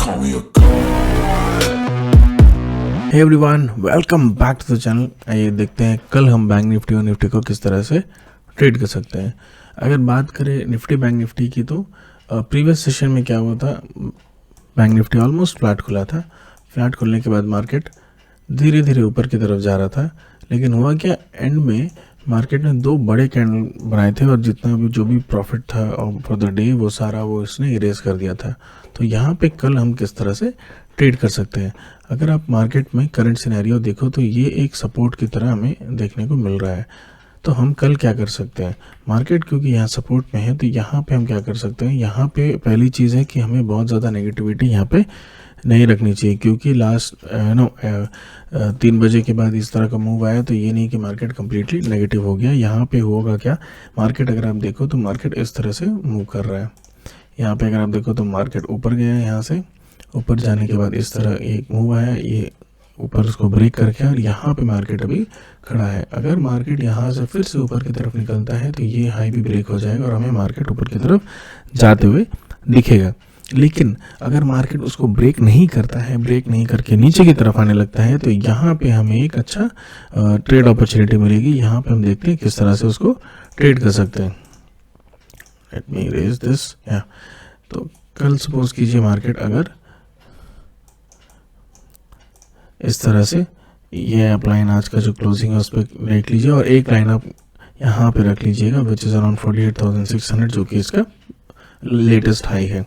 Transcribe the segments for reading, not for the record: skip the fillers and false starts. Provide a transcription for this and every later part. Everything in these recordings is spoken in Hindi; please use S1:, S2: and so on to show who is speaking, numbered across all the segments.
S1: call me a god.
S2: हे everyone, welcome back to the channel. आइए देखते हैं कल हम बैंक निफ्टी और निफ्टी को किस तरह से ट्रेड कर सकते हैं। अगर बात करें निफ्टी बैंक निफ्टी की तो प्रीवियस सेशन में क्या हुआ था, बैंक निफ्टी ऑलमोस्ट फ्लैट खुला था। फ्लैट खुलने के बाद मार्केट धीरे धीरे ऊपर की तरफ जा रहा था, लेकिन हुआ क्या, एंड में मार्केट ने दो बड़े कैंडल बनाए थे और जितना भी जो भी प्रॉफिट था फॉर द डे वो सारा वो इसने इरेज कर दिया था। तो यहाँ पे कल हम किस तरह से ट्रेड कर सकते हैं। अगर आप मार्केट में करंट सिनेरियो देखो तो ये एक सपोर्ट की तरह हमें देखने को मिल रहा है। तो हम कल क्या कर सकते हैं, मार्केट क्योंकि यहाँ सपोर्ट में है तो यहाँ पे हम क्या कर सकते हैं। यहाँ पे पहली चीज़ है कि हमें बहुत ज़्यादा नेगेटिविटी यहाँ पे नहीं रखनी चाहिए, क्योंकि लास्ट 3 बजे के बाद इस तरह का मूव आया तो ये नहीं कि मार्केट कम्प्लीटली नेगेटिव हो गया। यहाँ पे होगा क्या, मार्केट अगर आप देखो तो मार्केट इस तरह से मूव कर रहा है। यहाँ पे अगर आप देखो तो मार्केट ऊपर गया है, यहाँ से ऊपर जाने के बाद इस तरह एक मूव आया, ये ऊपर उसको ब्रेक करके और यहाँ पे मार्केट अभी खड़ा है। अगर मार्केट यहाँ से फिर से ऊपर की तरफ निकलता है तो ये हाई भी ब्रेक हो जाएगा और हमें मार्केट ऊपर की तरफ जाते हुए दिखेगा। लेकिन अगर मार्केट उसको ब्रेक नहीं करता है, ब्रेक नहीं करके नीचे की तरफ आने लगता है तो यहाँ पे हमें एक अच्छा ट्रेड अपॉर्चुनिटी मिलेगी। यहाँ पे हम देखते हैं किस तरह से उसको ट्रेड कर सकते हैं। Let me raise this. तो कल सपोज कीजिए मार्केट अगर इस तरह से, ये आप लाइन आज का जो क्लोजिंग है उस पर देख लीजिए और एक लाइन आप यहाँ पे रख लीजिएगा विच इज़ अराउंड 48,600, जो कि इसका लेटेस्ट हाई है।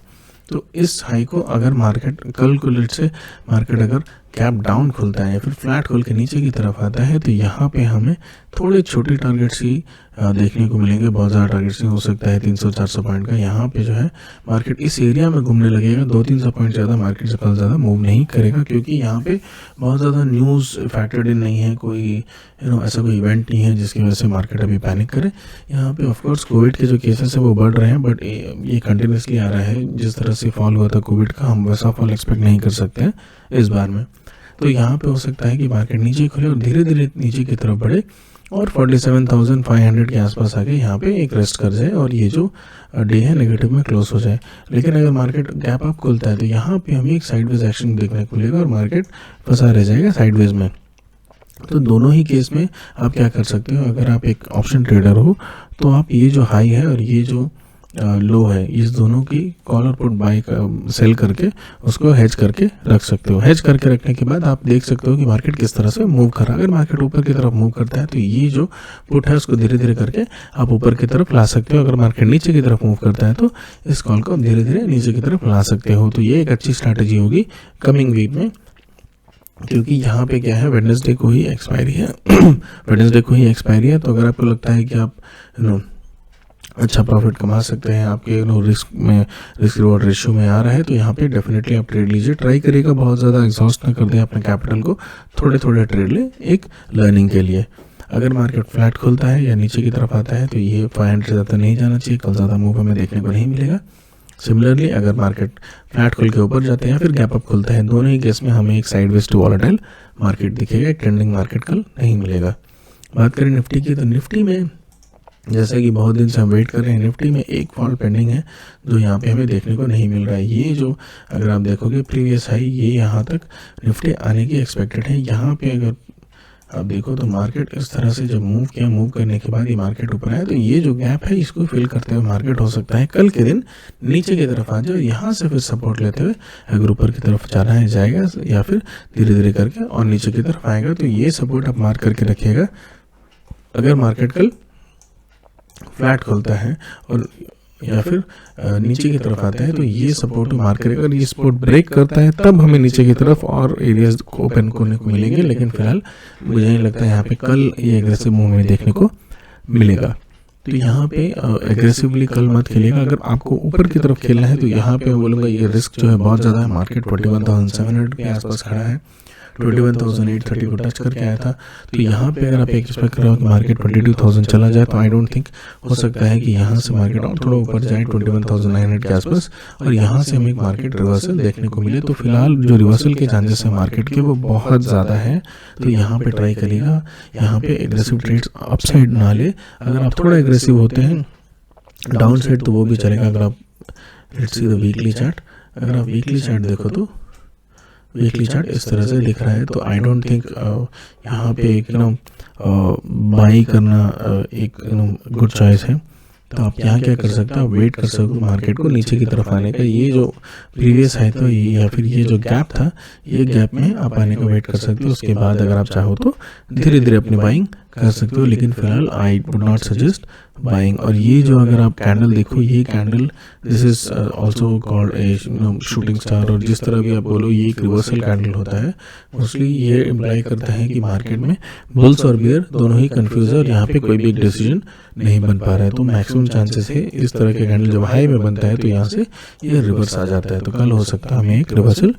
S2: तो इस हाई को अगर मार्केट कल को लेट से मार्केट अगर कैप डाउन खुलता है या फिर फ्लैट खोल के नीचे की तरफ आता है तो यहाँ पे हमें थोड़े छोटे टारगेट्स ही देखने को मिलेंगे। बहुत ज़्यादा टारगेट्स नहीं हो सकता है 300-400 पॉइंट का। यहाँ पे जो है मार्केट इस एरिया में घूमने लगेगा। 200-300 पॉइंट ज़्यादा मार्केट से कल ज़्यादा मूव नहीं करेगा, क्योंकि यहाँ पे बहुत ज़्यादा न्यूज़ फैक्टर्ड इन नहीं है, कोई ऐसा कोई इवेंट नहीं है जिसकी वजह से मार्केट अभी पैनिक करे। यहाँ पे ऑफकोर्स कोविड के जो केसेस है वो बढ़ रहे हैं, बट ये कंटिन्यूसली आ रहा है। जिस तरह से फॉल हुआ था कोविड का, हम वैसा फॉल एक्सपेक्ट नहीं कर सकते हैं इस बार में। तो यहाँ पे हो सकता है कि मार्केट नीचे खुले और धीरे धीरे नीचे की तरफ बढ़े और 47,500 के आसपास आके यहाँ पे एक रेस्ट कर जाए और ये जो डे है नेगेटिव में क्लोज हो जाए। लेकिन अगर मार्केट गैप अप खुलता है तो यहाँ पे हमें एक साइडवेज एक्शन देखने को मिलेगा और मार्केट फंसा रह जाएगा साइडवेज में। तो दोनों ही केस में आप क्या कर सकते हो, अगर आप एक ऑप्शन ट्रेडर हो तो आप ये जो हाई है और ये जो लो है, इस दोनों की कॉल और पुट बाय सेल करके उसको हेज करके रख सकते हो। हेज करके रखने के बाद आप देख सकते हो कि मार्केट किस तरह से मूव कर रहा है। अगर मार्केट ऊपर की तरफ मूव करता है तो ये जो पुट है उसको धीरे धीरे करके आप ऊपर की तरफ ला सकते हो। अगर मार्केट नीचे की तरफ मूव करता है तो इस कॉल को धीरे धीरे नीचे की तरफ ला सकते हो। तो ये एक अच्छी स्ट्रैटेजी होगी कमिंग वीक में, क्योंकि यहाँ पे क्या है, वेडनेसडे को ही एक्सपायरी है। वेडनेसडे को ही एक्सपायरी है। तो अगर आपको लगता है कि आप अच्छा प्रॉफिट कमा सकते हैं, आपके रिस्क रिवॉर्ड रेशियो में आ रहा है, तो यहाँ पे डेफिनेटली आप ट्रेड लीजिए। ट्राई करिएगा बहुत ज़्यादा एग्जॉस्ट ना कर दें अपने कैपिटल को, थोड़े थोड़े ट्रेड लें एक लर्निंग के लिए। अगर मार्केट फ्लैट खुलता है या नीचे की तरफ आता है तो ये 500 से ज़्यादा नहीं जाना चाहिए, कल ज़्यादा मूव हमें देखने को नहीं मिलेगा। सिमिलरली अगर मार्केट फ्लैट खुल के ऊपर जाते हैं या फिर गैप अप खुलता है, दोनों ही केस में हमें एक साइडवेज टू वॉलेटाइल मार्केट दिखेगा, एक ट्रेंडिंग मार्केट कल नहीं मिलेगा। बात करें निफ्टी की तो निफ्टी में जैसे कि बहुत दिन से हम वेट कर रहे हैं, निफ्टी में एक फॉल पेंडिंग है जो यहाँ पे हमें देखने को नहीं मिल रहा है। ये जो अगर आप देखोगे प्रीवियस हाई, ये यहाँ तक निफ्टी आने की एक्सपेक्टेड है। यहाँ पे अगर आप देखो तो मार्केट इस तरह से जब मूव किया, मूव करने के बाद ये मार्केट ऊपर आया तो ये जो गैप है इसको फिल करते हुए मार्केट हो सकता है कल के दिन नीचे की तरफ आ जाए, यहाँ से फिर सपोर्ट लेते हुए अगर ऊपर की तरफ जाना है जाएगा या फिर धीरे धीरे करके और नीचे की तरफ आएगा। तो ये सपोर्ट आप मार्क करके रखिएगा। अगर मार्केट कल फ्लैट खुलता है और या फिर नीचे की तरफ आता है तो ये सपोर्ट मार्क करेगा। अगर ये सपोर्ट ब्रेक करता है तब हमें नीचे की तरफ और एरियाज ओपन करने को मिलेंगे, लेकिन फिलहाल मुझे नहीं लगता है यहाँ पे कल ये एग्रेसिव मूव में देखने को मिलेगा। तो यहाँ पे एग्रेसिवली कल मत खेलिएगा। अगर आपको ऊपर की तरफ खेलना है तो यहाँ पे मैं बोलूँगा ये रिस्क जो है बहुत ज़्यादा है। मार्केट 21,700 के आसपास खड़ा है, 21,830 को टच करके आया था। तो यहाँ पे अगर आप एक्सपेक्ट कर रहे हो कि मार्केट 22,000 चला जाए तो आई डोंट थिंक हो सकता है कि यहाँ से मार्केट और थोड़ा ऊपर जाए 21,900 के आसपास और यहाँ से हमें एक मार्केट रिवर्सल देखने को मिले। तो फिलहाल जो रिवर्सल के चांसेस है मार्केट के वो बहुत ज़्यादा है। तो यहाँ पे ट्राई करिएगा, यहाँ पे एग्रेसिव ट्रेड्स अपसाइड ना ले। अगर आप थोड़ा एग्रेसिव होते हैं डाउन साइड तो वो भी चलेगा। अगर आप let's see the weekly chart, अगर आप वीकली चार्ट देखो तो वीकली चार्ट इस तरह से दिख रहा है, तो आई डोंट थिंक यहाँ पे एक बाई करना एक गुड चॉइस है। तो आप यहाँ क्या कर सकते हो, आप वेट कर सकते हो मार्केट को नीचे की तरफ आने का। ये जो प्रीवियस है तो या फिर ये जो गैप था, ये गैप में आप आने का वेट कर सकते हो। उसके बाद अगर आप चाहो तो धीरे धीरे अपनी बाइंग कर सकते हो, लेकिन फिलहाल I would not suggest buying. और ये जो अगर आप कैंडल देखो, ये candle this is also called a shooting star, और जिस तरह भी आप बोलो ये एक रिवर्सल कैंडल होता है। मोस्टली ये इम्प्लाई करता है कि मार्केट में बुल्स और बियर दोनों ही कंफ्यूज है और यहाँ पे कोई भी एक डिसीजन नहीं बन पा रहा है। तो मैक्सिमम चांसेस है इस तरह के कैंडल जब हाई में बनता है तो यहाँ से ये रिवर्स आ जाता है। तो कल हो सकता है हमें एक रिवर्सल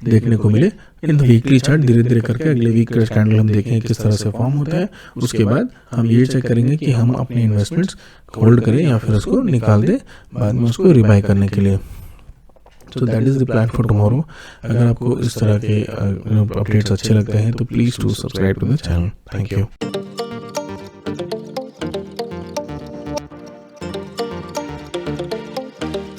S2: देखने को मिले इन वीकली चार्ट। धीरे धीरे करके अगले वीक का कैंडल हम देखें किस तरह से फॉर्म होता है। उसके बाद हम ये चेक करेंगे कि हम अपने इन्वेस्टमेंट्स होल्ड करें या फिर उसको निकाल दें बाद में उसको रिबाई करने के लिए। तो that is the plan for tomorrow. अगर आपको इस तरह के अपडेट्स अच्छे लगते हैं तो please to subscribe to the channel. Thank you.